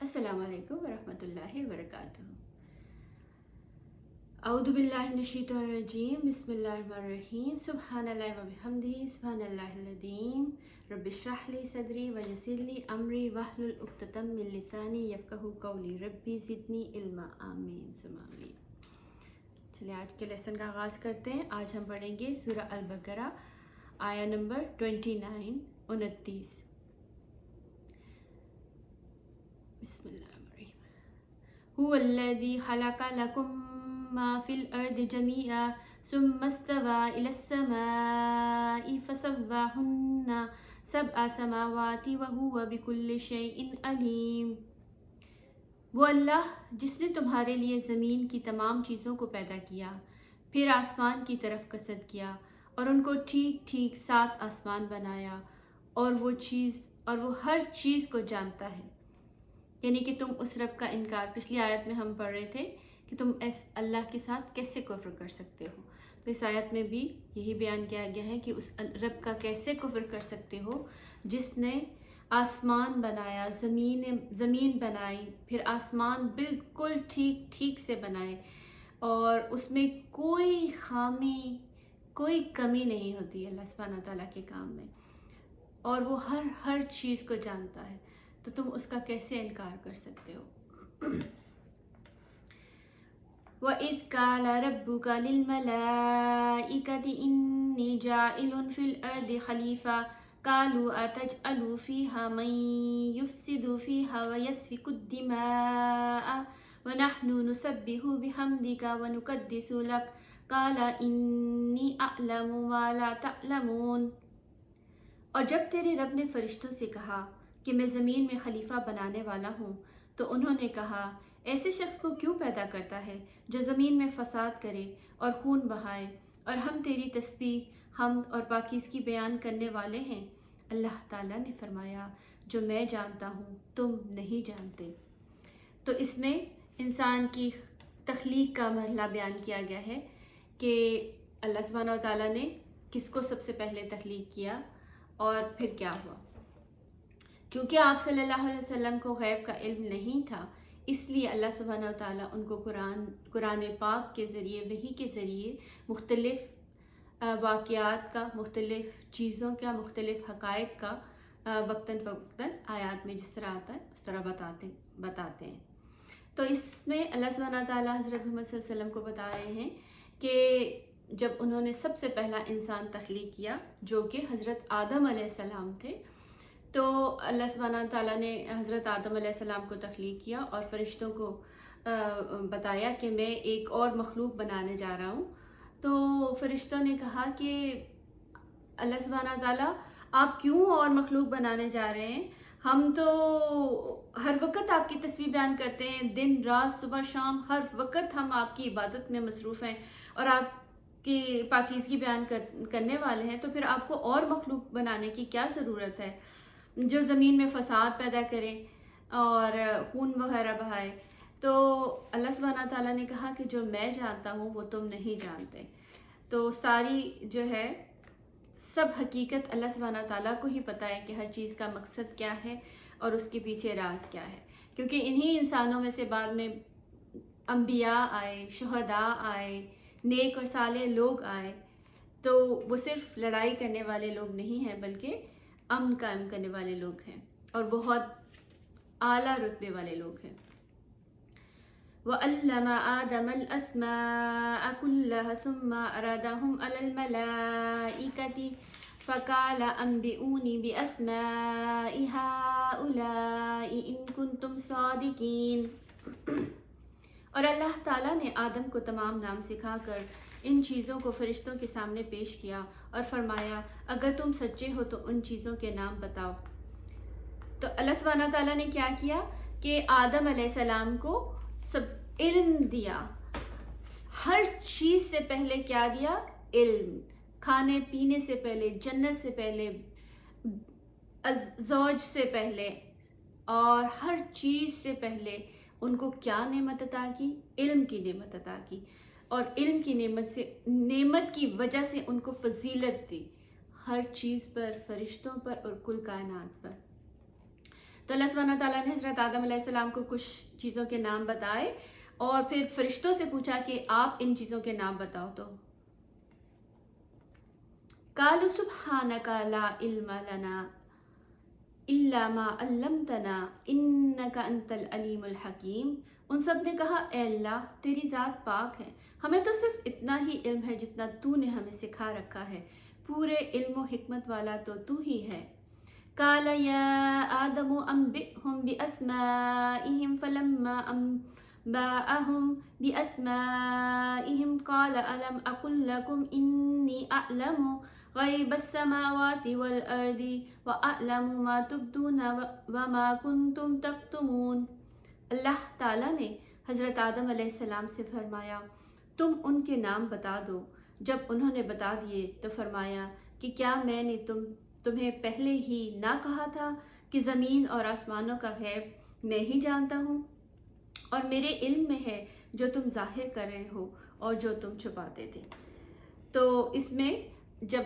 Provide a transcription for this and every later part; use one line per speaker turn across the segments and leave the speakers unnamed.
السلام علیکم ورحمۃ اللہ وبرکاتہ۔ اعوذ باللہ من الشیطان الرجیم، بسم اللہ الرحمن الرحیم، سبحان اللہ وبحمدہ، سبحان اللہ العظیم، رب اشرح لی صدری ویسر لی امری واحلل عقدۃ من لسانی یفقہوا قولی، ربی زدنی علما، آمین ثم آمین۔ چلیے آج کے لیسن کا آغاز کرتے ہیں۔ آج ہم پڑھیں گے سورہ البقرہ آیا نمبر 29 بسم اللہ الرحمن الرحیم۔ هو الذی خلق لکم ما فی الارض جمیعا ثم استوى الى السماء فسواہن سبع سماوات وهو بكل شیء علیم۔ وہ اللہ جس نے تمہارے لیے زمین کی تمام چیزوں کو پیدا کیا، پھر آسمان کی طرف قصد کیا اور ان کو ٹھیک ٹھیک 7 آسمان بنایا، اور وہ ہر چیز کو جانتا ہے۔ یعنی کہ تم اس رب کا انکار، پچھلی آیت میں ہم پڑھ رہے تھے کہ تم اللہ کے ساتھ کیسے کفر کر سکتے ہو، تو اس آیت میں بھی یہی بیان کیا گیا ہے کہ اس رب کا کیسے کفر کر سکتے ہو جس نے آسمان بنایا، زمین بنائی، پھر آسمان بالکل ٹھیک ٹھیک سے بنائے اور اس میں کوئی خامی، کوئی کمی نہیں ہوتی اللہ سبحانہ تعالیٰ کے کام میں، اور وہ ہر چیز کو جانتا ہے، تو تم اس کا کیسے انکار کر سکتے ہو۔ وَإِذْ قَالَ رَبُّكَ لِلْمَلَائِكَةِ إِنِّي جَاعِلٌ فِي الْأَرْضِ خَلِيفَةً قَالُوا أَتَجْعَلُ فِيهَا مَن يُفْسِدُ فِيهَا وَيَسْفِكُ الدِّمَاءَ وَنَحْنُ نُسَبِّحُ بِحَمْدِكَ وَنُقَدِّسُ لَكَ قَالَ إِنِّي أَعْلَمُ مَا لَا تَعْلَمُونَ۔ اور جب تیرے رب نے فرشتوں سے کہا کہ میں زمین میں خلیفہ بنانے والا ہوں، تو انہوں نے کہا ایسے شخص کو کیوں پیدا کرتا ہے جو زمین میں فساد کرے اور خون بہائے، اور ہم تیری تسبیح، حمد اور پاکیزگی بیان کرنے والے ہیں۔ اللہ تعالیٰ نے فرمایا جو میں جانتا ہوں تم نہیں جانتے۔ تو اس میں انسان کی تخلیق کا مرحلہ بیان کیا گیا ہے کہ اللہ سبحانہ و تعالیٰ نے کس کو سب سے پہلے تخلیق کیا اور پھر کیا ہوا۔ چونکہ آپ صلی اللہ علیہ وسلم کو غیب کا علم نہیں تھا، اس لیے اللہ سبحانہ و تعالیٰ ان کو قرآن پاک کے ذریعے، وحی کے ذریعے مختلف واقعات کا، مختلف چیزوں کا، مختلف حقائق کا وقتاً فوقتاً آیات میں جس طرح آتا ہے اس طرح بتاتے ہیں۔ تو اس میں اللہ سبحانہ و تعالیٰ حضرت محمد صلی اللہ علیہ وسلم کو بتا رہے ہیں کہ جب انہوں نے سب سے پہلا انسان تخلیق کیا جو کہ حضرت آدم علیہ السلام تھے، تو اللہ سبحانہ تعالیٰ نے حضرت آدم علیہ السلام کو تخلیق کیا اور فرشتوں کو بتایا کہ میں ایک اور مخلوق بنانے جا رہا ہوں۔ تو فرشتوں نے کہا کہ اللہ سبحانہ تعالیٰ آپ کیوں اور مخلوق بنانے جا رہے ہیں؟ ہم تو ہر وقت آپ کی تسبیح بیان کرتے ہیں، دن رات صبح شام ہر وقت ہم آپ کی عبادت میں مصروف ہیں اور آپ کی پاکیزگی بیان کرنے والے ہیں، تو پھر آپ کو اور مخلوق بنانے کی کیا ضرورت ہے جو زمین میں فساد پیدا کرے اور خون وغیرہ بہائے۔ تو اللہ سبحانہ تعالیٰ نے کہا کہ جو میں جانتا ہوں وہ تم نہیں جانتے۔ تو ساری جو ہے سب حقیقت اللہ سبحانہ تعالیٰ کو ہی پتہ ہے کہ ہر چیز کا مقصد کیا ہے اور اس کے پیچھے راز کیا ہے، کیونکہ انہی انسانوں میں سے بعد میں انبیاء آئے، شہداء آئے، نیک اور صالح لوگ آئے، تو وہ صرف لڑائی کرنے والے لوگ نہیں ہیں بلکہ امن قائم کرنے والے لوگ ہیں اور بہت اعلیٰ رتبے والے لوگ ہیں۔ وَعَلَّمَ آدَمَ الْأَسْمَاءَ كُلَّهَا ثُمَّ عَرَضَهُمْ عَلَى الْمَلَائِكَةِ فَقَالَ أَنبِئُونِي بِأَسْمَاءِ هَؤُلَاءِ إِن كُنتُمْ صَادِقِينَ۔ اور اللہ تعالیٰ نے آدم کو تمام نام سکھا کر ان چیزوں کو فرشتوں کے سامنے پیش کیا اور فرمایا اگر تم سچے ہو تو ان چیزوں کے نام بتاؤ۔ تو اللہ سبحانہ تعالیٰ نے کیا کیا کہ آدم علیہ السلام کو سب علم دیا، ہر چیز سے پہلے کیا دیا؟ علم۔ کھانے پینے سے پہلے، جنت سے پہلے، زوج سے پہلے اور ہر چیز سے پہلے ان کو کیا نعمت عطا کی؟ علم کی نعمت عطا کی، اور علم کی نعمت کی وجہ سے ان کو فضیلت دی ہر چیز پر، فرشتوں پر اور کل کائنات پر۔ تو اللہ سبحانہ تعالیٰ نے حضرت آدم علیہ السلام کو کچھ چیزوں کے نام بتائے اور پھر فرشتوں سے پوچھا کہ آپ ان چیزوں کے نام بتاؤ. تو قالوا سبحانک لا علم لنا الا ما علمتنا انک انت العلیم الحکیم. ان سب نے کہا اے اللہ تیری ذات پاک ہے، ہمیں تو صرف اتنا ہی علم ہے جتنا تو نے ہمیں سکھا رکھا ہے، پورے علم و حکمت والا تو ہی ہے. قال یا آدم انبئهم بأسمائهم فلما انبأهم بأسمائهم قال ألم أقل لكم إني أعلم غیب السماوات والارض واعلم ما تبدون وما کنتم تکتمون. اللہ تعالیٰ نے حضرت آدم علیہ السلام سے فرمایا تم ان کے نام بتا دو. جب انہوں نے بتا دیے تو فرمایا کہ کیا میں نے تمہیں پہلے ہی نہ کہا تھا کہ زمین اور آسمانوں کا غیب میں ہی جانتا ہوں اور میرے علم میں ہے جو تم ظاہر کر رہے ہو اور جو تم چھپاتے تھے. تو اس میں جب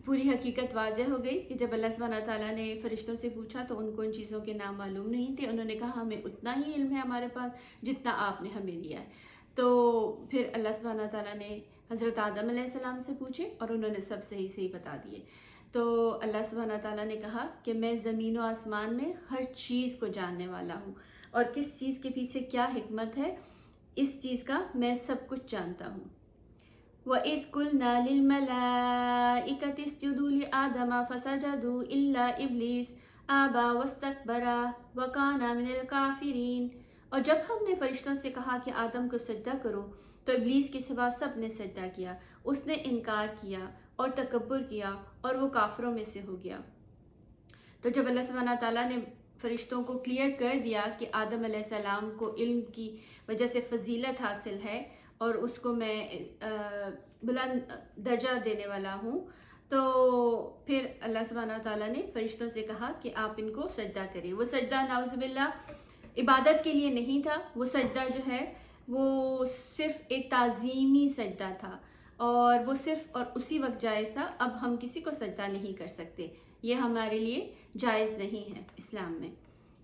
پوری حقیقت واضح ہو گئی کہ جب اللہ سبحانہ تعالیٰ نے فرشتوں سے پوچھا تو ان کو ان چیزوں کے نام معلوم نہیں تھے. انہوں نے کہا ہمیں اتنا ہی علم ہے ہمارے پاس جتنا آپ نے ہمیں دیا ہے. تو پھر اللہ سبحانہ تعالیٰ نے حضرت آدم علیہ السلام سے پوچھے اور انہوں نے سب صحیح بتا دیے. تو اللہ سبحانہ تعالیٰ نے کہا کہ میں زمین و آسمان میں ہر چیز کو جاننے والا ہوں اور کس چیز کے پیچھے کیا حکمت ہے اس چیز کا میں سب کچھ جانتا ہوں. وَإِذْ قُلْنَا لِلْمَلَائِكَةِ اسْجُدُوا لِآدَمَ فَسَجَدُوا إِلَّا إِبْلِيسَ أَبَى وَاسْتَكْبَرَ وَكَانَ مِنَ الْكَافِرِينَ. اور جب ہم نے فرشتوں سے کہا کہ آدم کو سجدہ کرو تو ابلیس کے سوا سب نے سجدہ کیا، اس نے انکار کیا اور تکبر کیا اور وہ کافروں میں سے ہو گیا. تو جب اللہ سبحانہ تعالیٰ نے فرشتوں کو کلیئر کر دیا کہ آدم علیہ السلام کو علم کی وجہ سے فضیلت حاصل ہے اور اس کو میں بلند درجہ دینے والا ہوں، تو پھر اللہ سبحانہ تعالیٰ نے فرشتوں سے کہا کہ آپ ان کو سجدہ کریں. وہ سجدہ نعوذ باللہ عبادت کے لیے نہیں تھا، وہ سجدہ جو ہے وہ صرف ایک تعظیمی سجدہ تھا اور وہ صرف اور اسی وقت جائز تھا. اب ہم کسی کو سجدہ نہیں کر سکتے، یہ ہمارے لیے جائز نہیں ہے اسلام میں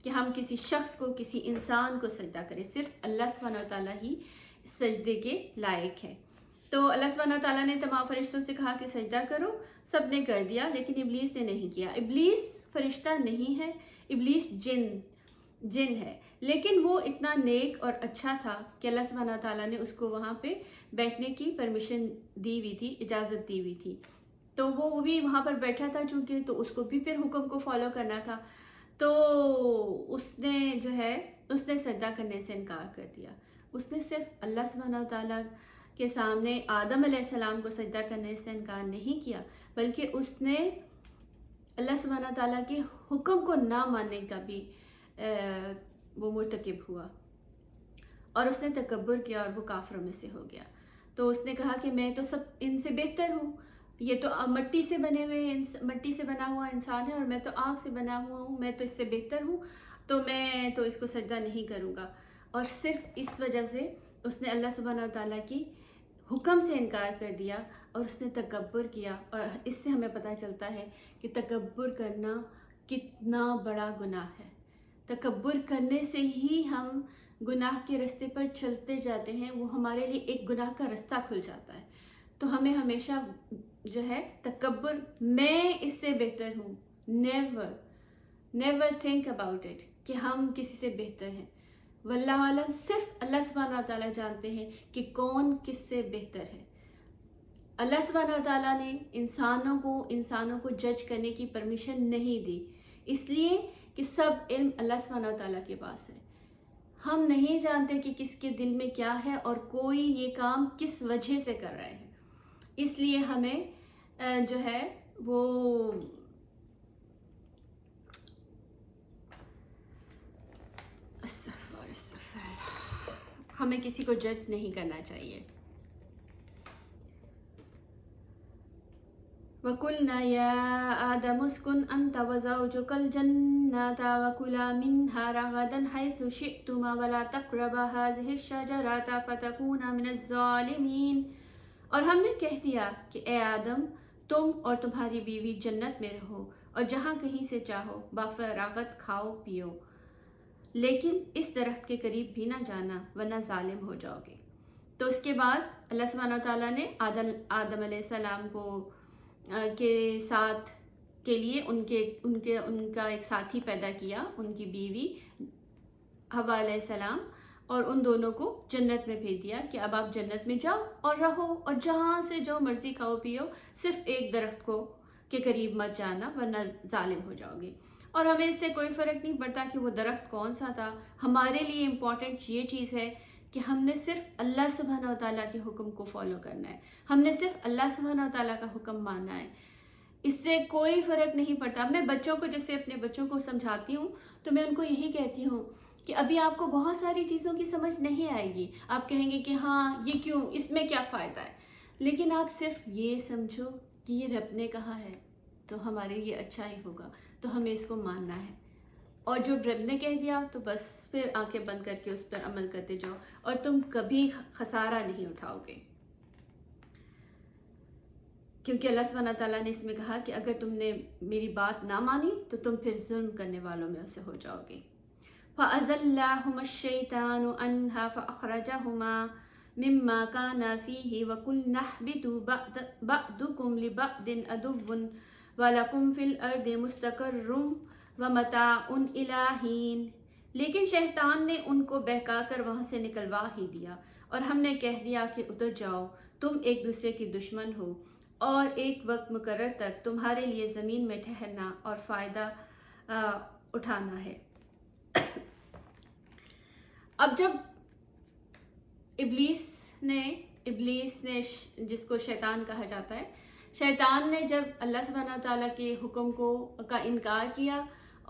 کہ ہم کسی شخص کو کسی انسان کو سجدہ کریں. صرف اللہ سبحانہ تعالیٰ ہی سجدے کے لائق ہے. تو اللہ سبحانہ تعالیٰ نے تمام فرشتوں سے کہا کہ سجدہ کرو، سب نے کر دیا لیکن ابلیس نے نہیں کیا. ابلیس فرشتہ نہیں ہے، ابلیس جن ہے، لیکن وہ اتنا نیک اور اچھا تھا کہ اللہ سبحانہ تعالیٰ نے اس کو وہاں پہ بیٹھنے کی پرمیشن دی ہوئی تھی، اجازت دی ہوئی تھی. تو وہ بھی وہاں پر بیٹھا تھا چونکہ، تو اس کو بھی پھر حکم کو فالو کرنا تھا. تو اس نے سجدہ کرنے سے انکار کر دیا. اس نے صرف اللہ سبحانہ تعالیٰ کے سامنے آدم علیہ السلام کو سجدہ کرنے سے انکار نہیں کیا، بلکہ اس نے اللہ سبحانہ تعالیٰ کے حکم کو نہ ماننے کا بھی وہ مرتکب ہوا اور اس نے تکبر کیا اور وہ کافروں میں سے ہو گیا. تو اس نے کہا کہ میں تو سب ان سے بہتر ہوں، یہ تو مٹی سے بنا ہوا انسان ہے اور میں تو آگ سے بنا ہوا ہوں، میں تو اس سے بہتر ہوں، تو میں تو اس کو سجدہ نہیں کروں گا. اور صرف اس وجہ سے اس نے اللہ سبحانہ تعالیٰ کی حکم سے انکار کر دیا اور اس نے تکبر کیا. اور اس سے ہمیں پتہ چلتا ہے کہ تکبر کرنا کتنا بڑا گناہ ہے. تکبر کرنے سے ہی ہم گناہ کے رستے پر چلتے جاتے ہیں، وہ ہمارے لیے ایک گناہ کا رستہ کھل جاتا ہے. تو ہمیں ہمیشہ جو ہے تکبر، میں اس سے بہتر ہوں، نیور تھنک اباؤٹ اٹ کہ ہم کسی سے بہتر ہیں. واللہ عالم صرف اللہ سبحانہ تعالیٰ جانتے ہیں کہ کون کس سے بہتر ہے. اللہ سبحانہ تعالیٰ نے انسانوں کو جج کرنے کی پرمیشن نہیں دی، اس لیے کہ سب علم اللہ سبحانہ تعالیٰ کے پاس ہے. ہم نہیں جانتے کہ کس کے دل میں کیا ہے اور کوئی یہ کام کس وجہ سے کر رہے ہیں. اس لیے ہمیں جو ہے وہ ہمیں کسی کو جج نہیں کرنا چاہیے. وَقُلْنَا يَا آدَمُ اسْكُنْ أَنْتَ وَزَوْجُكَ الْجَنَّةَ وَكُلَا مِنْهَا رَغَدًا حَيْثُ شِئْتُمَا وَلَا تَقْرَبَا هَٰذِهِ الشَّجَرَةَ فَتَكُونَا مِنَ الظَّالِمِينَ. اور ہم نے کہہ دیا کہ اے آدم تم اور تمہاری بیوی جنت میں رہو اور جہاں کہیں سے چاہو بافراغت کھاؤ پیو، لیکن اس درخت کے قریب بھی نہ جانا ورنہ ظالم ہو جاؤ گے۔ تو اس کے بعد اللہ سبحانہ تعالیٰ نے آدم علیہ السلام کو کے ساتھ کے لیے ان کا ایک ساتھی پیدا کیا، ان کی بیوی حوا علیہ السلام، اور ان دونوں کو جنت میں بھیج دیا کہ اب آپ جنت میں جاؤ اور رہو، اور جہاں سے جو مرضی کھاؤ پیو، صرف ایک درخت کے قریب مت جانا ورنہ ظالم ہو جاؤ گے۔ اور ہمیں اس سے کوئی فرق نہیں پڑتا کہ وہ درخت کون سا تھا، ہمارے لیے امپورٹنٹ یہ چیز ہے کہ ہم نے صرف اللہ سبحانہ و تعالیٰ کے حکم کو فالو کرنا ہے، ہم نے صرف اللہ سبحانہ و تعالیٰ کا حکم ماننا ہے، اس سے کوئی فرق نہیں پڑتا۔ میں بچوں کو جیسے اپنے بچوں کو سمجھاتی ہوں تو میں ان کو یہی کہتی ہوں کہ ابھی آپ کو بہت ساری چیزوں کی سمجھ نہیں آئے گی، آپ کہیں گے کہ ہاں یہ کیوں، اس میں کیا فائدہ ہے، لیکن آپ صرف یہ سمجھو کہ یہ رب نے کہا ہے تو ہمارے لیے اچھا ہی ہوگا، تو ہمیں اس کو ماننا ہے، اور جو رب نے کہہ دیا تو بس پھر آنکھیں بند کر کے اس پر عمل کرتے جاؤ، اور تم کبھی خسارہ نہیں اٹھاؤ گے، کیونکہ اللہ سبحانہ تعالیٰ نے اس میں کہا کہ اگر تم نے میری بات نہ مانی تو تم پھر ظلم کرنے والوں میں سے ہو جاؤ گے۔ فَأَزَلَّهُمَا الشَّيْطَانُ عَنْهَا فَأَخْرَجَهُمَا مِمَّا كَانَا فِيهِ وَقُلْنَا اهْبِطُوا بَعْضُكُمْ لِبَعْضٍ عَدُوٌّ وَلَكُمْ فِي الْأَرْضِ مُسْتَقَرٌّ وَمَتَاعٌ إِلَىٰ حِینٍ۔ لیکن شیطان نے ان کو بہکا کر وہاں سے نکلوا ہی دیا، اور ہم نے کہہ دیا کہ اتر جاؤ، تم ایک دوسرے کی دشمن ہو، اور ایک وقت مقرر تک تمہارے لیے زمین میں ٹھہرنا اور فائدہ اٹھانا ہے۔ اب جب ابلیس نے جس کو شیطان کہا جاتا ہے، شیطان نے جب اللہ سبحانہ تعالیٰ کے حکم کا انکار کیا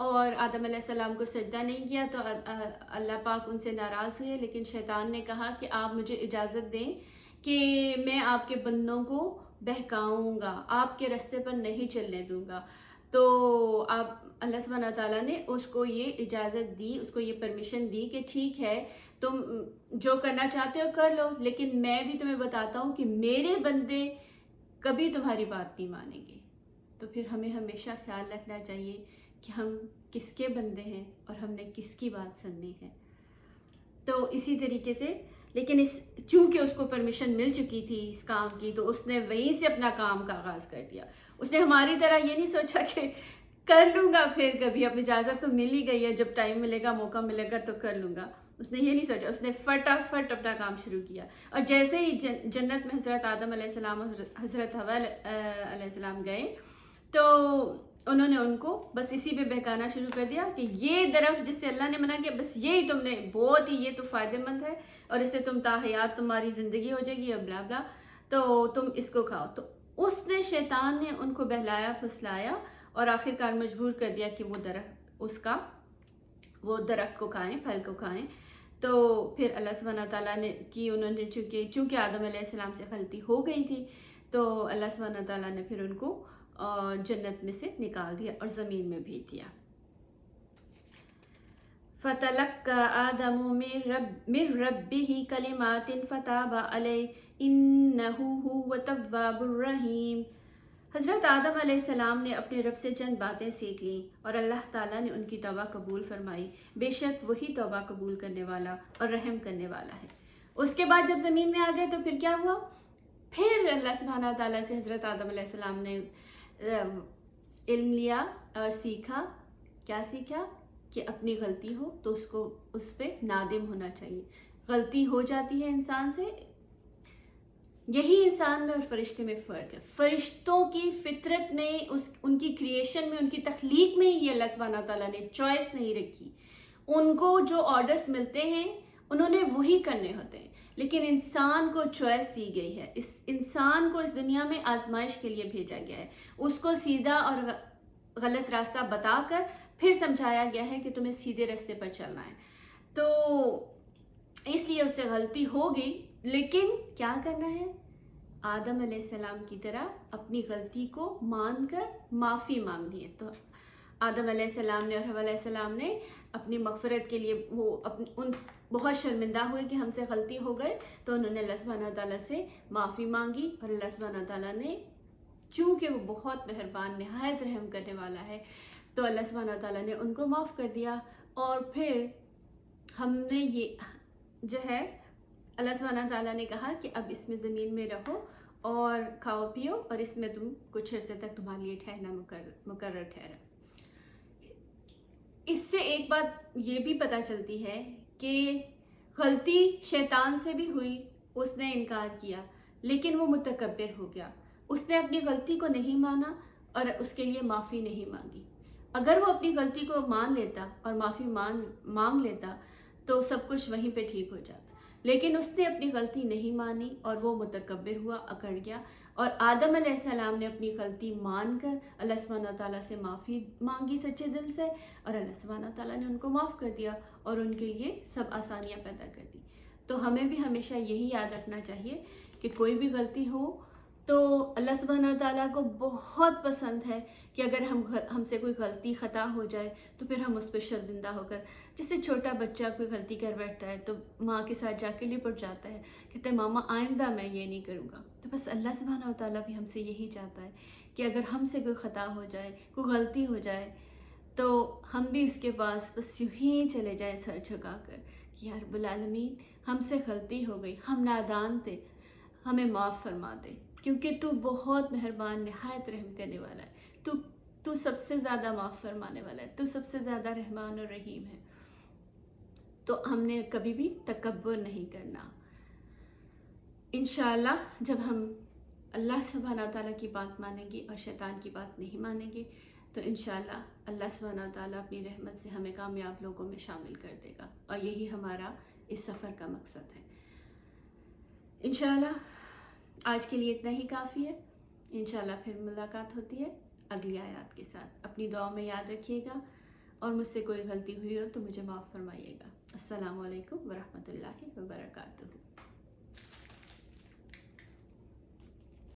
اور آدم علیہ السلام کو سجدہ نہیں کیا تو اللہ پاک ان سے ناراض ہوئے، لیکن شیطان نے کہا کہ آپ مجھے اجازت دیں کہ میں آپ کے بندوں کو بہکاؤں گا، آپ کے راستے پر نہیں چلنے دوں گا۔ تو اللہ سبحانہ تعالیٰ نے اس کو یہ اجازت دی، اس کو یہ پرمیشن دی کہ ٹھیک ہے تم جو کرنا چاہتے ہو کر لو، لیکن میں بھی تمہیں بتاتا ہوں کہ میرے بندے کبھی تمہاری بات نہیں مانیں گے۔ تو پھر ہمیں ہمیشہ خیال رکھنا چاہیے کہ ہم کس کے بندے ہیں اور ہم نے کس کی بات سننی ہے۔ تو اسی طریقے سے لیکن چونکہ اس کو پرمیشن مل چکی تھی اس کام کی، تو اس نے وہیں سے اپنا کام کا آغاز کر دیا۔ اس نے ہماری طرح یہ نہیں سوچا کہ کر لوں گا پھر کبھی، اب اجازت تو مل ہی گئی ہے، جب ٹائم ملے گا موقع ملے گا تو کر لوں گا، اس نے یہ نہیں سوچا، اس نے فٹافٹ اپنا کام شروع کیا۔ اور جیسے ہی جنت میں حضرت آدم علیہ السلام اور حضرت حوا علیہ السلام گئے تو انہوں نے ان کو بس اسی پہ بہکانا شروع کر دیا کہ یہ درخت جس سے اللہ نے منع کیا، بس یہی تم نے بہت ہی، یہ تو فائدہ مند ہے اور اس سے تم تاحیات تمہاری زندگی ہو جائے گی اور بلا بلا، تو تم اس کو کھاؤ۔ تو اس نے شیطان نے ان کو بہلایا پھسلایا اور آخر کار مجبور کر دیا کہ وہ درخت کو کھائیں، پھل کو کھائیں۔ تو پھر اللہ سبحانہ تعالیٰ نے انہوں نے چونکہ آدم علیہ السلام سے غلطی ہو گئی تھی تو اللہ سبحانہ تعالیٰ نے پھر ان کو جنت میں سے نکال دیا اور زمین میں بھیج دیا۔ فَتَلَقَّى آدَمُ مِن رَبِّهِ كَلِمَاتٍ فَتَابَ عَلَيْهِ إِنَّهُ هُوَ التَّوَّابُ الرَّحِيمُ۔ حضرت آدم علیہ السلام نے اپنے رب سے چند باتیں سیکھ لیں اور اللہ تعالیٰ نے ان کی توبہ قبول فرمائی، بے شک وہی توبہ قبول کرنے والا اور رحم کرنے والا ہے۔ اس کے بعد جب زمین میں آ گئے تو پھر کیا ہوا؟ پھر اللہ سبحانہ تعالیٰ سے حضرت آدم علیہ السلام نے علم لیا اور سیکھا۔ کیا سیکھا؟ کہ اپنی غلطی ہو تو اس پہ نادم ہونا چاہیے۔ غلطی ہو جاتی ہے انسان سے، یہی انسان میں اور فرشتے میں فرق ہے۔ فرشتوں کی فطرت میں، ان کی کریشن میں، ان کی تخلیق میں ہی اللہ سبحانہ تعالیٰ نے چوائس نہیں رکھی۔ ان کو جو آرڈرز ملتے ہیں انہوں نے وہی کرنے ہوتے ہیں، لیکن انسان کو چوائس دی گئی ہے۔ اس انسان کو اس دنیا میں آزمائش کے لیے بھیجا گیا ہے، اس کو سیدھا اور غلط راستہ بتا کر پھر سمجھایا گیا ہے کہ تمہیں سیدھے راستے پر چلنا ہے۔ تو اس لیے اس سے غلطی ہوگی، لیکن کیا کرنا ہے؟ آدم علیہ السلام کی طرح اپنی غلطی کو مان کر معافی مانگنی ہے۔ تو آدم علیہ السلام نے اور حوا علیہ السلام نے اپنی مغفرت کے لیے ان بہت شرمندہ ہوئے کہ ہم سے غلطی ہو گئے، تو انہوں نے اللہ سبحانہ تعالیٰ سے معافی مانگی اور اللہ سبحانہ تعالیٰ نے چونکہ وہ بہت مہربان نہایت رحم کرنے والا ہے، تو اللہ سبحانہ تعالیٰ نے ان کو معاف کر دیا. اور پھر ہم نے یہ جو ہے اللہ سبحانہ تعالیٰ نے کہا کہ اب اس میں زمین میں رہو اور کھاؤ پیو، اور اس میں تم کچھ عرصے تک تمہارے لیے ٹھہرنا مقرر ٹھہرا. اس سے ایک بات یہ بھی پتہ چلتی ہے کہ غلطی شیطان سے بھی ہوئی، اس نے انکار کیا لیکن وہ متکبر ہو گیا، اس نے اپنی غلطی کو نہیں مانا اور اس کے لیے معافی نہیں مانگی. اگر وہ اپنی غلطی کو مان لیتا اور معافی مانگ لیتا تو سب کچھ وہیں پہ ٹھیک ہو جاتا، لیکن اس نے اپنی غلطی نہیں مانی اور وہ متکبر ہوا، اکڑ گیا. اور آدم علیہ السلام نے اپنی غلطی مان کر اللہ سبحانہ تعالیٰ سے معافی مانگی سچے دل سے، اور اللہ سبحانہ تعالیٰ نے ان کو معاف کر دیا اور ان کے لیے سب آسانیاں پیدا کر دی. تو ہمیں بھی ہمیشہ یہی یاد رکھنا چاہیے کہ کوئی بھی غلطی ہو تو اللہ سبحانہ تعالیٰ کو بہت پسند ہے کہ اگر ہم سے کوئی غلطی خطا ہو جائے تو پھر ہم اس پہ شرمندہ ہو کر، جیسے چھوٹا بچہ کوئی غلطی کر بیٹھتا ہے تو ماں کے ساتھ جا کے لپٹ جاتا ہے، کہتے ہیں ماما آئندہ میں یہ نہیں کروں گا. تو بس اللہ سبحانہ تعالیٰ بھی ہم سے یہی چاہتا ہے کہ اگر ہم سے کوئی خطا ہو جائے، کوئی غلطی ہو جائے، تو ہم بھی اس کے پاس بس یوں ہی چلے جائیں سر جھکا کر کہ یا رب العالمین ہم سے غلطی ہو گئی، ہم نادان تھے، ہمیں معاف فرما دے، کیونکہ تو بہت مہربان نہایت رحم کرنے والا ہے، تو سب سے زیادہ معاف فرمانے والا ہے، تو سب سے زیادہ رحمان اور رحیم ہے. تو ہم نے کبھی بھی تکبر نہیں کرنا. انشاءاللہ جب ہم اللہ سبحانہ تعالیٰ کی بات مانیں گے اور شیطان کی بات نہیں مانیں گے تو انشاءاللہ اللہ سبحانہ تعالیٰ اپنی رحمت سے ہمیں کامیاب لوگوں میں شامل کر دے گا، اور یہی ہمارا اس سفر کا مقصد ہے. انشاءاللہ آج کے لیے اتنا ہی کافی ہے. انشاءاللہ پھر ملاقات ہوتی ہے اگلی آیات کے ساتھ. اپنی دعاؤں میں یاد رکھیے گا، اور مجھ سے کوئی غلطی ہوئی ہو تو مجھے معاف فرمائیے گا. السلام علیکم ورحمۃ اللہ وبرکاتہ.